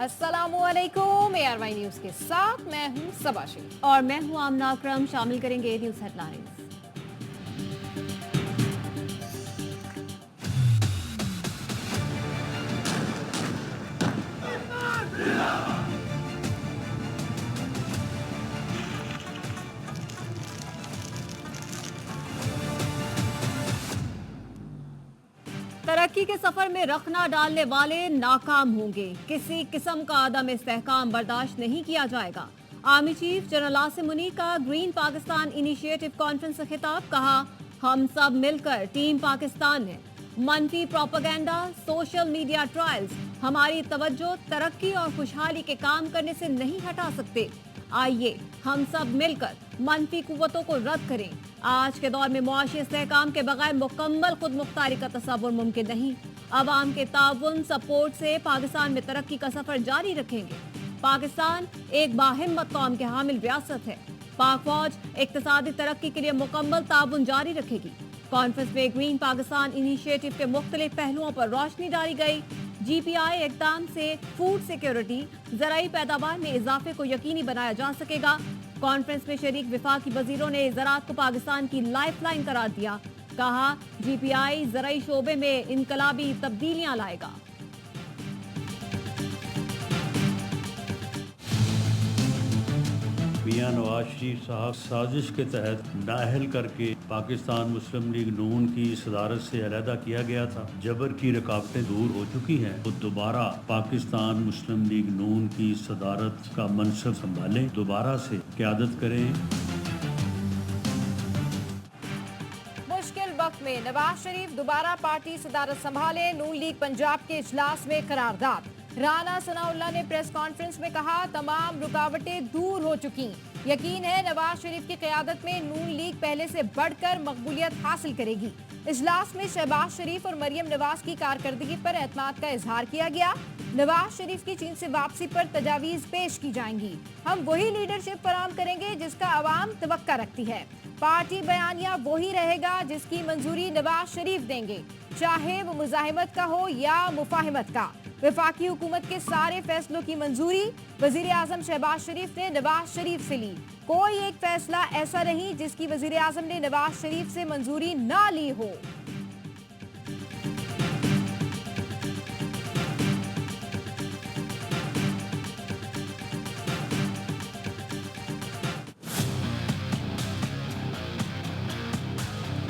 अस्सलामुअलैकुम। ARY news के साथ मैं हूं सबाशी और मैं हूं आमना अकरम। शामिल करेंगे न्यूज हेडलाइंस। तरक्की के सफर में रखना डालने वाले नाकाम होंगे। किसी किस्म का अदम इस्तेहकाम बर्दाश्त नहीं किया जाएगा। Army chief general Asim Munir का ग्रीन पाकिस्तान इनिशिएटिव कॉन्फ्रेंस से खिताब। कहा, हम सब मिलकर टीम पाकिस्तान है। मनफी प्रोपेगेंडा, सोशल मीडिया ट्रायल्स हमारी तवज्जो तरक्की और खुशहाली के काम करने से नहीं हटा सकते। आइए हम सब मिलकर मनफी कुव्वतों को रद्द करें। आज के दौर में मुआशी इस्तेहकाम के बगैर मुकम्मल खुद मुख्तारी का तसव्वुर मुमकिन नहीं। अवाम के ताउन सपोर्ट से पाकिस्तान में तरक्की का सफर जारी रखेंगे। पाकिस्तान एक बाहिम्मत कौम के हामिल रियासत है। पाक फौज इक्तिसादी तरक्की के लिए मुकम्मल ताउन जारी रखेगी। कॉन्फ्रेंस में ग्रीन पाकिस्तान इनिशिएटिव के मुख्तलिफ पहलुओं पर रोशनी डाली गई। GPI इक़दाम से फूड सिक्योरिटी, ज़राई पैदावार में इजाफे को यकीनी बनाया जा सकेगा। कॉन्फ्रेंस में शरीक विफाकी वजीरों ने ज़राअत को पाकिस्तान की लाइफलाइन करार दिया। कहा, GPI ज़राई शोबे में इनकलाबी तब्दीलियां लाएगा। मियां नवाज शरीफ साहब साजिश के तहत नाअहल करके पाकिस्तान मुस्लिम लीग नून की सदारत से अलहदा किया गया था। जबर की रुकावटें दूर हो चुकी हैं तो दोबारा पाकिस्तान मुस्लिम लीग नून की सदारत का मनसब संभालें, दोबारा से क़यादत करें। मुश्किल वक्त में नवाज शरीफ दोबारा पार्टी सदारत संभाले। नून लीग पंजाब के इजलास में करारदाद। राना सनाउल्लाह ने प्रेस कॉन्फ्रेंस में कहा, तमाम रुकावटें दूर हो चुकी। यकीन है नवाज शरीफ की क़यादत में नून लीग पहले से बढ़कर मकबूलियत हासिल करेगी। इजलास में शहबाज शरीफ और मरियम नवाज की कारकर्दगी पर एतमाद का इजहार किया गया। नवाज शरीफ की चीन से वापसी पर तजावीज़ पेश की जाएंगी। हम वही लीडरशिप फराहम करेंगे जिसका अवाम तवक्का रखती है। पार्टी बयानिया वही रहेगा जिसकी मंजूरी नवाज शरीफ देंगे, चाहे वो मुजाहिमत का हो या मुफाहिमत का। वफाकी हुकूमत के सारे फैसलों की मंजूरी वजीर आजम शहबाज शरीफ ने नवाज शरीफ से ली। कोई एक फैसला ऐसा नहीं जिसकी वजीर आजम ने नवाज शरीफ से मंजूरी ना ली हो।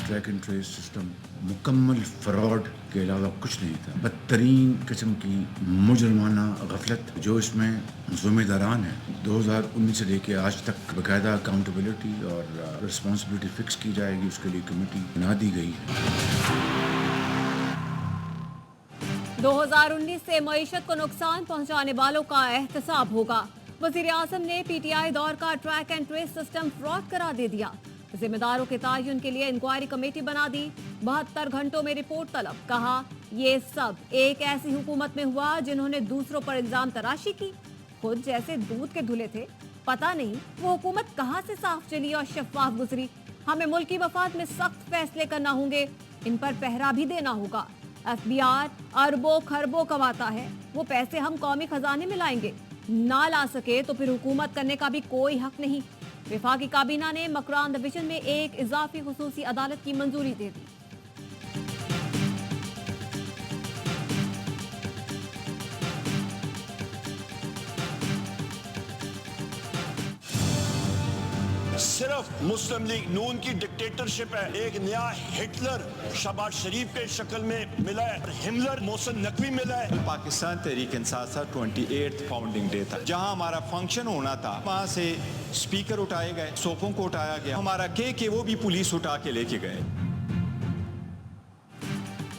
ट्रैक एंड ट्रेस सिस्टम मुकम्मल फ्रॉड के अलावा कुछ नहीं था। बदतरीन किस्म की मुजरमाना गफलत जो इसमें ज़िम्मेदारान है। 2019 से लेके आज तक बाकायदा अकाउंटेबिलिटी और रिस्पॉन्सिबिलिटी फिक्स की जाएगी, उसके लिए कमेटी बना दी गई है। 2019 से मईशत को नुकसान पहुंचाने वालों का एहतसाब होगा। वजीर आजम ने PTI दौर का track and trace system fraud करार दे दिया। जिम्मेदारों के तायुन के लिए इंक्वायरी कमेटी बना दी। 72 घंटों में रिपोर्ट तलब। कहा, ये सब एक ऐसी हुकूमत में हुआ जिन्होंने दूसरों पर इल्जाम तराशी की, खुद जैसे दूध के धुले थे। पता नहीं वो हुकूमत कहां से साफ चली और शफाफ गुजरी। हमें मुल्क की मफाद में सख्त फैसले करना होंगे, इन पर पहरा भी देना होगा। FBR अरबों खरबों कमाता है, वो पैसे हम कौमी खजाने में लाएंगे। ना ला सके तो फिर हुकूमत करने का भी कोई हक नहीं। विफाकी काबीना ने मकरान डिवीजन में एक इजाफी खुसूसी अदालत की मंजूरी दे दी। सिर्फ मुस्लिम लीग नून की डिक्टेटरशिप है। एक नया हिटलर शहबाज शरीफ के शक्ल में मिला है, हिमलर मोहसिन नकवी मिला है। पाकिस्तान तहरीक इंसाफ का 28th फाउंडिंग डे था, जहां हमारा फंक्शन होना था। वहां से स्पीकर उठाए गए, सोफों को उठाया गया, हमारा केक वो भी पुलिस उठा के लेके गए।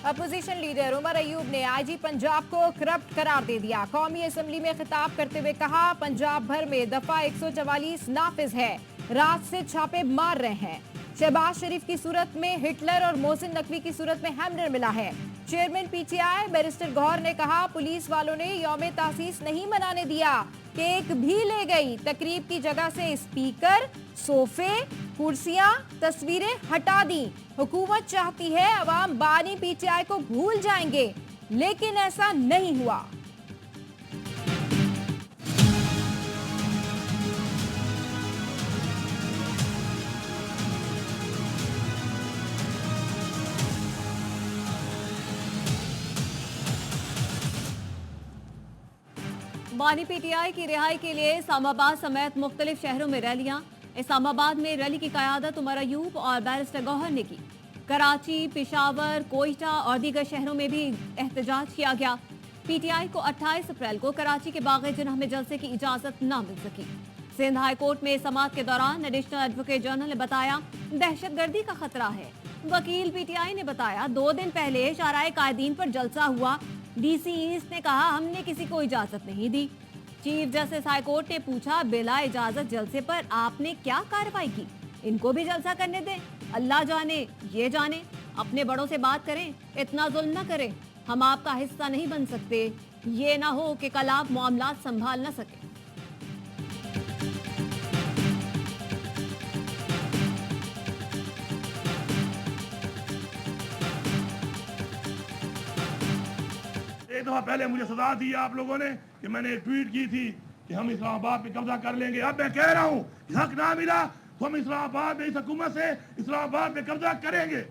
अपोजिशन लीडर उमर अयूब ने IG पंजाब को करप्ट करार दे दिया। कौमी असम्बली में खिताब करते हुए कहा, पंजाब भर में दफा 144 नाफिज है, रात से छापे मार रहे हैं। शहबाज शरीफ की सूरत में हिटलर और मोहसिन नकवी की सूरत में हैमलर मिला है। चेयरमैन PTI बैरिस्टर गौहर ने कहा, पुलिस वालों ने यौम तासीस नहीं मनाने दिया, केक भी ले गई। तकरीब की जगह से स्पीकर, सोफे, कुर्सियां, तस्वीरें हटा दी। हुकूमत चाहती है अवाम बानी PTI को भूल जाएंगे, लेकिन ऐसा नहीं हुआ। बानी पीटीआई की रिहाई के लिए इस्लामाबाद समेत मुख्तलिफ शहरों में रैलियां। इस्लामाबाद में रैली की क़यादत उमर अयूब और बैरिस्टर गौहर ने की। कराची, पेशावर, कोयटा और दीगर शहरों में भी एहतजाज किया गया। पीटीआई को 28 अप्रैल को कराची के बाग़ जिन्ना में जलसे की इजाज़त न मिल सकी। सिंध हाई कोर्ट में समाअत के दौरान एडिशनल एडवोकेट जनरल ने बताया दहशतगर्दी का खतरा है। वकील पीटीआई ने बताया 2 दिन पहले शाराए कायदीन पर जलसा हुआ। डीसी ईस्ट ने कहा हमने किसी को इजाजत नहीं दी। चीफ जस्टिस हाई कोर्ट ने पूछा बिला इजाजत जलसे पर आपने क्या कार्रवाई की? इनको भी जलसा करने दें। अल्लाह जाने, ये जाने, अपने बड़ों से बात करें, इतना जुल्म न करें। हम आपका हिस्सा नहीं बन सकते। ये ना हो कि कल आप मामलात संभाल न सके। एक दफा पहले मुझे सजा दी आप लोगों ने कि मैंने एक ट्वीट की थी कि हम इस्लामाबाद पे कब्जा कर लेंगे। अब मैं कह रहा हूँ हक ना मिला तो हम इस्लामाबाद में इस हुकूमत से इस्लामाबाद पे कब्जा करेंगे।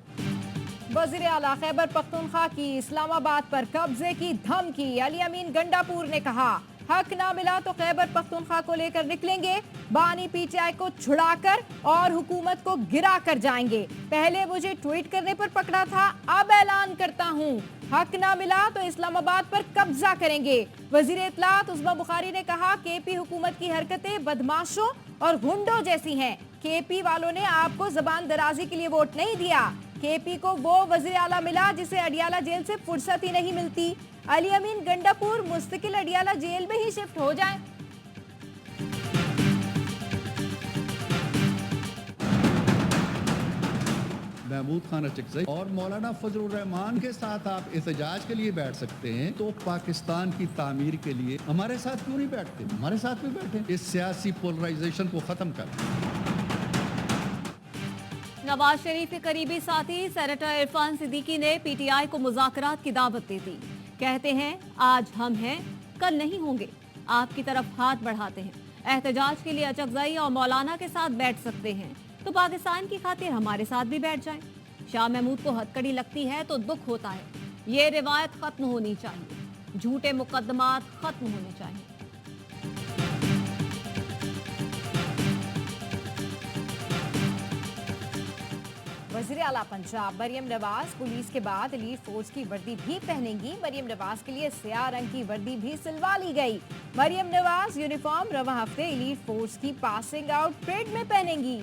वज़ीर आला खैबर पख्तूनख्वा की इस्लामाबाद पर कब्जे की धमकी। अली अमीन गंडापुर ने कहा हक ना मिला तो खैबर पख्तूनख्वा को लेकर निकलेंगे। बानी पीटीआई को छुड़ाकर और हुकूमत को गिरा कर जाएंगे। पहले मुझे ट्वीट करने पर पकड़ा था, अब ऐलान करता हूँ हक ना मिला तो इस्लामाबाद पर कब्जा करेंगे। वजीर इत्तलात उस्मा बुखारी ने कहा केपी हुकूमत की हरकतें बदमाशों और गुंडों जैसी हैं। केपी वालों ने आपको जबान दराजी के लिए वोट नहीं दिया। केपी को वो वजीर आला मिला जिसे अडियाला जेल से फुर्सत ही नहीं मिलती। अली अमीन गंडापुर मुस्तकिल अडियाला जेल में ही शिफ्ट हो जाए। महमूद खान अचकज़ई और मौलाना फजलुर रहमान के साथ आप एहतजाज के लिए बैठ सकते हैं, तो पाकिस्तान की तामीर के लिए हमारे साथ क्यों नहीं बैठते? हमारे साथ भी बैठे। इस सियासी पोलराइजेशन को खत्म कर। नवाज शरीफ के करीबी साथी सेनेटर इरफान सिद्दीकी ने पीटीआई को मुज़ाकरात की दावत दे दी। कहते हैं आज हम हैं, कल नहीं होंगे। आपकी तरफ हाथ बढ़ाते हैं। एहतजाज के लिए अचकज़ई और मौलाना के साथ बैठ सकते हैं, तो पाकिस्तान की खातिर हमारे साथ भी बैठ जाएं। शाह महमूद को हथकड़ी लगती है तो दुख होता है। ये रिवायत खत्म होनी चाहिए। झूठे मुकदमात खत्म होने चाहिए। वज़ीर आला पंजाब मरियम नवाज पुलिस के बाद एलीट फोर्स की वर्दी भी पहनेंगी। मरियम नवाज के लिए स्याह रंग की वर्दी भी सिलवा ली गई। मरियम नवाज यूनिफॉर्म रवा हफ्ते एलीट फोर्स की पासिंग आउट परेड में पहनेंगी।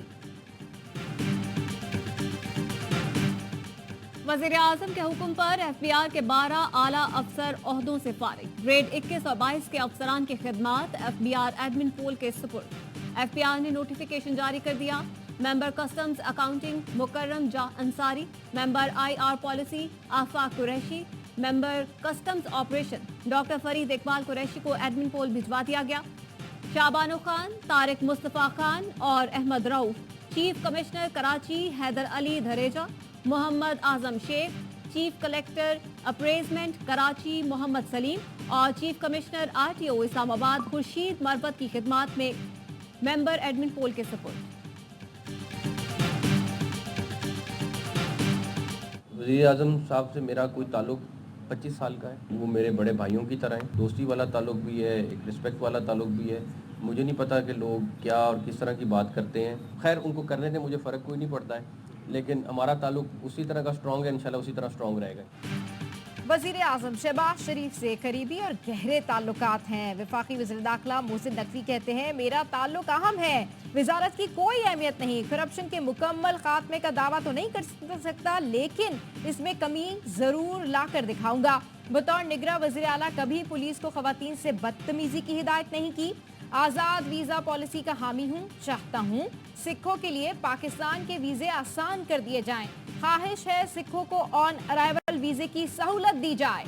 वज़ीर आज़म के हुक्म पर एफबीआर के 12 आला अफसर ओहदों से फारिग। ग्रेड 21 और 22 के अफसरान की खिदमात एफबीआर एडमिन पोल के सुपुर्द। एफबीआर ने नोटिफिकेशन जारी कर दिया। Member customs accounting Mukarram Jah Ansari, member IR policy Afaq Qureshi, member customs operation doctor Farid Iqbal Qureshi को एडमिन पोल भिजवा दिया गया। शाबानो खान, तारिक मुस्तफ़ा खान और Ahmed Rauf, chief commissioner Karachi Haider Ali Dhareja, Mohammad Azam Sheikh, chief collector appraisement Karachi Mohammad Saleem और chief commissioner RTO Islamabad Khurshid Marwat की खिदमात में मेंबर एडमिन पोल के सपोर्ट। वज़ीर आज़म साहब से मेरा कोई ताल्लुक़ 25 साल का है। वो मेरे बड़े भाइयों की तरह हैं। दोस्ती वाला ताल्लुक़ भी है, एक रिस्पेक्ट वाला ताल्लुक़ भी है। मुझे नहीं पता कि लोग क्या और किस तरह की बात करते हैं। खैर उनको करने से मुझे फ़र्क कोई नहीं पड़ता है, लेकिन हमारा ताल्लुक़ उसी तरह का स्ट्रॉन्ग है, इंशाल्लाह उसी तरह स्ट्रॉन्ग रहेगा। वज़ीर आज़म शहबाज शरीफ से करीबी और गहरे ताल्लुकात हैं। वफाकी वज़ीर दाखिला मोहसिन नकवी कहते हैं मेरा ताल्लुक अहम है, वजारत की कोई अहमियत नहीं। करप्शन के मुकम्मल खात्मे का दावा तो नहीं कर सकता, लेकिन इसमें कमी जरूर ला कर दिखाऊंगा। बतौर निगरां वज़ीर आला कभी पुलिस को खवातीन से बदतमीजी की हिदायत नहीं की। आज़ाद वीज़ा पॉलिसी का हामी हूँ, चाहता हूँ सिखों के लिए पाकिस्तान के वीज़े आसान कर दिए जाएं। ख्वाहिश है सिखों को ऑन अराइवल वीज़े की सहूलत दी जाए।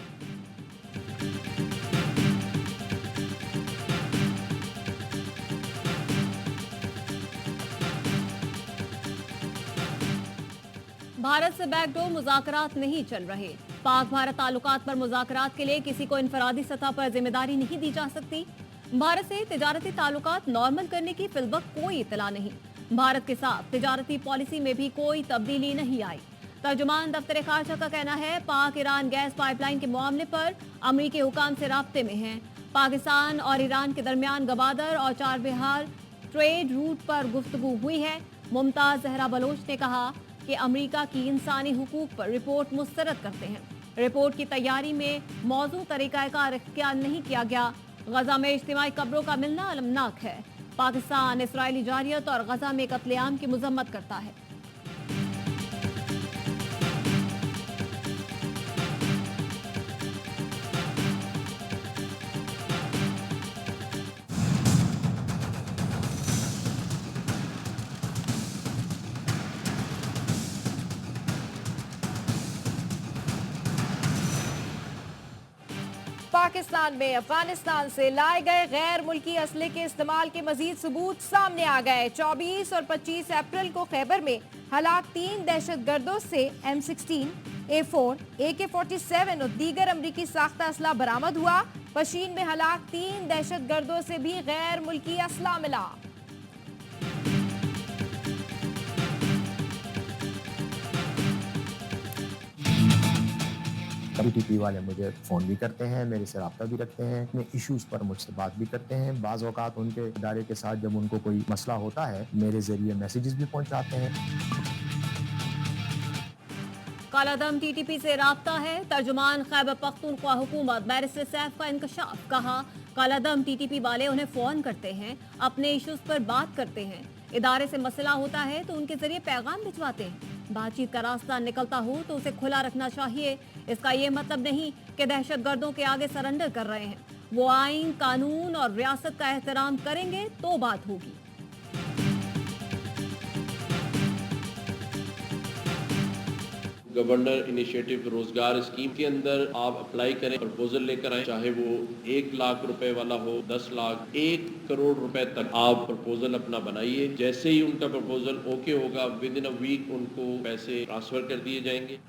भारत से बैकडोर मुज़ाकरात नहीं चल रहे। पाक भारत ताल्लुकात पर मुज़ाकरात के लिए किसी को इनफरादी सतह पर जिम्मेदारी नहीं दी जा सकती। भारत से तिजारती ताल्लुकात नॉर्मल करने की फिलवक्त कोई इतला नहीं। भारत के साथ तिजारती पॉलिसी में भी कोई तब्दीली नहीं आई। तर्जुमान दफ्तर खारजा का कहना है पाक ईरान गैस पाइपलाइन के मामले पर अमरीकी हुकाम से राब्ते में हैं। पाकिस्तान और ईरान के दरमियान गवादर और चारबहार ट्रेड रूट पर गुफ्तगू हुई है। मुमताज जहरा बलोच ने कहा कि अमेरिका की इंसानी हुकूक पर रिपोर्ट मुस्तरद करते हैं। रिपोर्ट की तैयारी में मौजूद तरीकाकार इख्तियार नहीं किया गया। गजा में इज्तिमाई कब्रों का मिलना अलमनाक है। पाकिस्तान इसराइली जारियत और गजा में कत्लेआम की मजम्मत करता है। पाकिस्तान में अफगानिस्तान से लाए गए गैर मुल्की असले के इस्तेमाल के मजीद सबूत सामने आ गए। 24 और 25 अप्रैल को खैबर में हलाक 3 दहशतगर्दों से M16, A4, AK-47 और दीगर अमरीकी साख्ता असला बरामद हुआ। पशीन में हलाक 3 दहशतगर्दों से भी गैर मुल्की असला मिला। टीटीपी वाले मुझे फ़ोन भी करते हैं, मेरे से रब्ता भी रखते हैं, अपने इश्यूज़ पर मुझसे बात भी करते हैं। बाज़ औक़ात उनके इदारे के साथ जब उनको कोई मसला होता है मेरे ज़रिए मैसेजेस भी पहुंचाते हैं। कालादम टीटीपी से राब्ता है। तर्जुमान खैबर पख्तूनख्वा हुकूमत बैरिस्टर सैफ का इंकशाफ। कहा कालादम टीटीपी वाले उन्हें फ़ोन करते हैं, अपने इश्यूज़ पर बात करते हैं, इदारे से मसला होता है तो उनके ज़रिए पैगाम भिजवाते हैं। बातचीत का रास्ता निकलता हो तो उसे खुला रखना चाहिए। इसका ये मतलब नहीं कि दहशतगर्दों के आगे सरेंडर कर रहे हैं। वो आइन, कानून और रियासत का एहतराम करेंगे तो बात होगी। गवर्नर इनिशिएटिव रोजगार स्कीम के अंदर आप अप्लाई करें, प्रपोजल लेकर आए, चाहे वो 1 लाख रुपए वाला हो, 10 लाख, 1 करोड़ रुपए तक आप प्रपोजल अपना बनाइए। जैसे ही उनका प्रपोजल ओके होगा, विद इन अ वीक उनको पैसे ट्रांसफर कर दिए जाएंगे।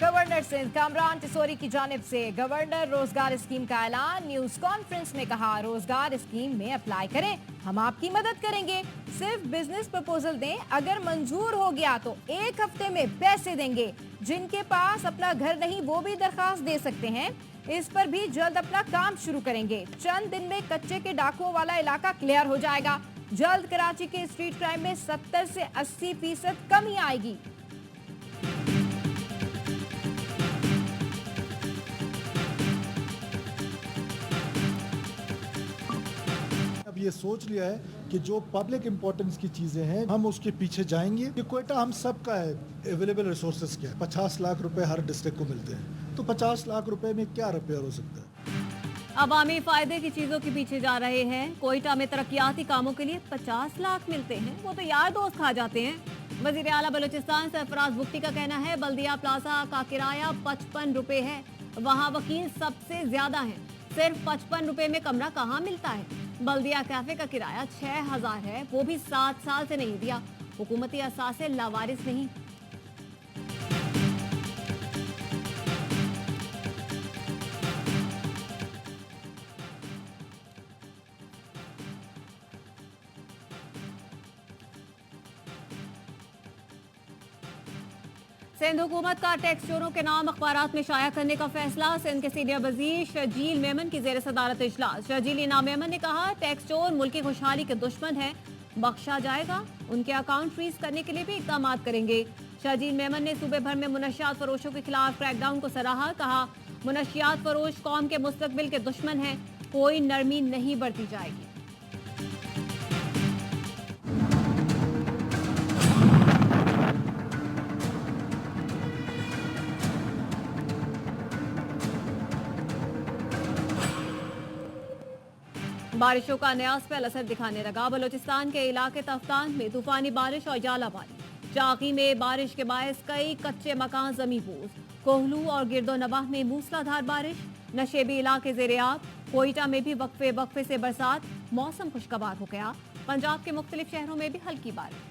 गवर्नर सिंध कामरान टिसोरी की जानिब से गवर्नर रोजगार स्कीम का ऐलान। न्यूज कॉन्फ्रेंस में कहा रोजगार स्कीम में अप्लाई करें, हम आपकी मदद करेंगे। सिर्फ बिजनेस प्रपोजल दें, अगर मंजूर हो गया तो 1 हफ्ते में पैसे देंगे। जिनके पास अपना घर नहीं वो भी दरखास्त दे सकते हैं। इस पर भी जल्द अपना काम शुरू करेंगे। चंद दिन में कच्चे के डाकुओं वाला इलाका क्लियर हो जाएगा। जल्द कराची के स्ट्रीट क्राइम में 70 से 80% कमी आएगी। ये सोच लिया है कि जो पब्लिक इंपॉर्टेंस की चीजें हैं हम उसके पीछे जाएंगे। ये क्वेटा हम सब का है, अवेलेबल रिसोर्सेज क्या है। 50 लाख रुपए हर डिस्ट्रिक्ट को मिलते हैं, तो 50 लाख रुपए में क्या रिपेयर हो सकता है। अवामी फायदे की चीजों के पीछे जा रहे हैं। कोयटा में तरक्याती कामों के लिए 50 लाख मिलते हैं, वो तो यार दोस्त खा जाते हैं। वजीर आला बलूचिस्तान सरफराज बुख्ती का कहना है बल्दिया प्लाजा का किराया 55 रुपए है। वहाँ वकील सबसे ज्यादा है। सिर्फ 55 रुपए में कमरा कहाँ मिलता है। बल्दिया कैफे का किराया 6000 है, वो भी 7 साल से नहीं दिया। हुकूमती असासे लावारिस नहीं। सिंध हुकूमत का टैक्स चोरों के नाम अखबारात में शाया करने का फैसला। सिंध के सीनियर वजीर शर्जील मेमन की जेर सदारत इजलास। शर्जील इनाम मेमन ने कहा टैक्स चोर मुल्क की खुशहाली के दुश्मन है, बख्शा जाएगा। उनके अकाउंट फ्रीज करने के लिए भी इकदाम करेंगे। शर्जील मेमन ने सूबे भर में मुनशियात फरोशों के खिलाफ क्रैकडाउन को सराहा। कहा मुनशियात फरोश कौम के मुस्तकबिल के दुश्मन हैं, कोई नरमी नहीं बरती जाएगी। बारिशों का नया स्पेल असर दिखाने लगा। बलूचिस्तान के इलाके तफ्तान में तूफानी बारिश और जालाबारी। चाकी में बारिश के बायस कई कच्चे मकान जमींपोज। कोहलू और गिरदोनवाह में मूसलाधार बारिश। नशेबी इलाके ज़ेरे-आब। कोयटा में भी वक्फे वक्फे से बरसात। मौसम खुशगवार हो गया। पंजाब के मुख्तलिफ शहरों में भी हल्की बारिश।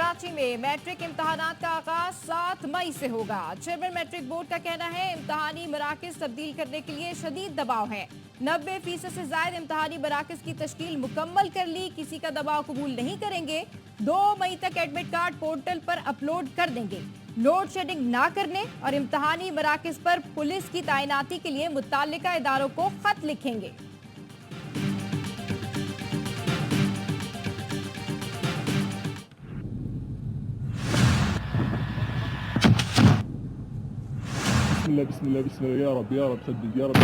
कराची में मैट्रिक इम्तहानात का आगाज 7 मई से होगा। चेयरमैन मैट्रिक बोर्ड का कहना है इम्तहानी मराकज तब्दील करने के लिए शदीद दबाव है। 90% से ज्यादा इम्तहानी मराकज की तश्कील मुकम्मल कर ली, किसी का दबाव कबूल नहीं करेंगे। 2 मई तक एडमिट कार्ड पोर्टल पर अपलोड कर देंगे। लोड शेडिंग ना करने और इम्तहानी मराकज पर पुलिस की तैनाती के लिए मुत्तल्लिका इदारों को खत लिखेंगे। बिस्मिल्लाह बिस्मिल्लाह या रब सद्दिद या रब।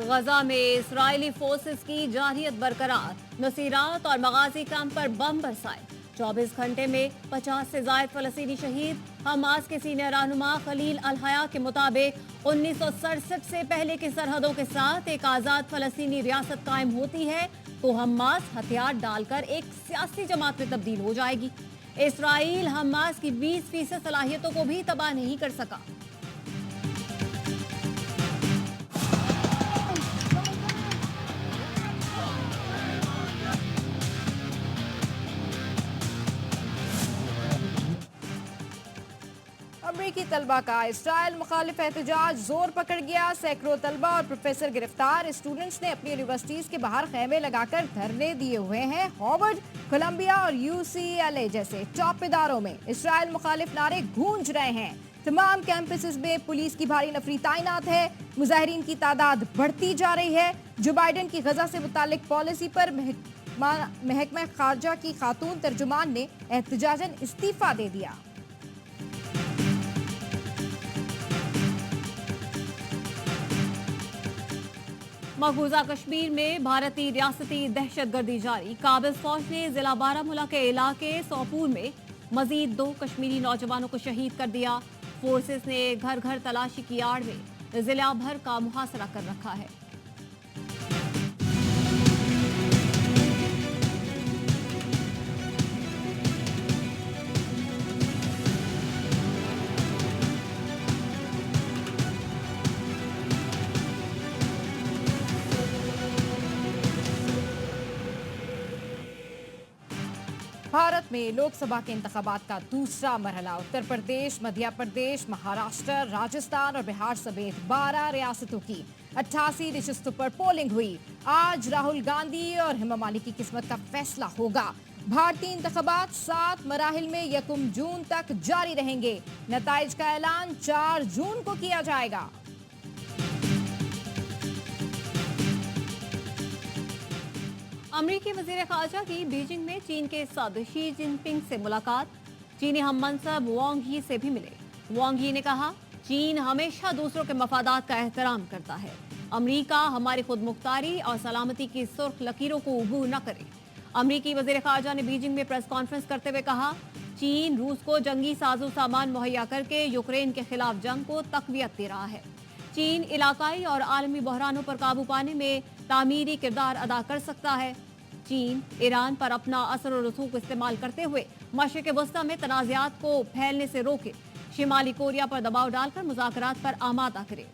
गजा में इस्राएली फोर्सेस की जारहियत बरकरार, नसीरात और मगाजी कैंप पर बम बरसाए। 24 घंटे में 50 से ज्यादा फलस्तीनी शहीद। हमास के सीनियर रहनुमा खलील अल हया के मुताबिक 1967 से पहले की सरहदों के साथ एक आजाद फलस्तीनी रियासत कायम होती है तो हमास हथियार डालकर एक सियासी जमात में तब्दील हो जाएगी। इस्राईल हमास की 20% सलाहियतों को भी तबाह नहीं कर सका। अमरीकी तलबा का इसराइल मुखालिफ एहतजाज जोर पकड़ गया। सैकड़ों तलबा और प्रोफेसर गिरफ्तार। स्टूडेंट्स ने अपनी यूनिवर्सिटीज के बाहर खेमे लगाकर धरने दिए हुए हैं। हार्वर्ड, कोलंबिया और UCLA जैसे टॉप इदारों में इसराइल मुखालिफ नारे गूंज रहे हैं। तमाम कैंपसेस में पुलिस की भारी नफरी तैनात है। मुजाहिरीन की तादाद बढ़ती जा रही है। जो बाइडेन की गजा से मुतालिक पॉलिसी पर महकमा खारजा की खातून तर्जुमान ने एहतजाजन इस्तीफा दे दिया। मकबूजा कश्मीर में भारतीय रियासती दहशतगर्दी जारी। काबिज फौज ने जिला बारामूला के इलाके सोपूर में मजीद 2 कश्मीरी नौजवानों को शहीद कर दिया। फोर्सेस ने घर घर तलाशी की आड़ में जिला भर का मुहासरा कर रखा है। भारत में लोकसभा के इंतखाबात का दूसरा मरहला। उत्तर प्रदेश, मध्य प्रदेश, महाराष्ट्र, राजस्थान और बिहार समेत 12 रियासतों की 88 नशिस्तों पर पोलिंग हुई। आज राहुल गांधी और हेमा मालिनी की किस्मत का फैसला होगा। भारतीय इंतखाबात 7 मराहिल में 1 जून तक जारी रहेंगे। नताइज का ऐलान 4 जून को किया जाएगा। अमरीकी वज़ीर ख़ारजा की बीजिंग में चीन के सदर शी जिनपिंग से मुलाकात। चीनी हम मनसब वांग ही से भी मिले। वांग ही ने कहा, चीन हमेशा दूसरों के मफादात का एहतराम करता है। अमरीका हमारी खुद मुख्तारी और सलामती की सुर्ख लकीरों को अबूर न करे। अमरीकी वज़ीर ख़ारजा ने बीजिंग में प्रेस कॉन्फ्रेंस करते हुए कहा, चीन रूस को जंगी साजो सामान मुहैया करके यूक्रेन के खिलाफ जंग को तक़वियत दे रहा है। चीन इलाकाई और आलमी बहरानों पर काबू पाने में तामीरी किरदार अदा कर सकता है। चीन ईरान पर अपना असर और रसूख इस्तेमाल करते हुए मशरिक़ वस्ता में तनाज़ात को फैलने से रोके, शिमाली कोरिया पर दबाव डालकर मुज़ाकरात पर आमादा करे।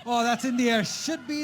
Oh, that's in the air. Should be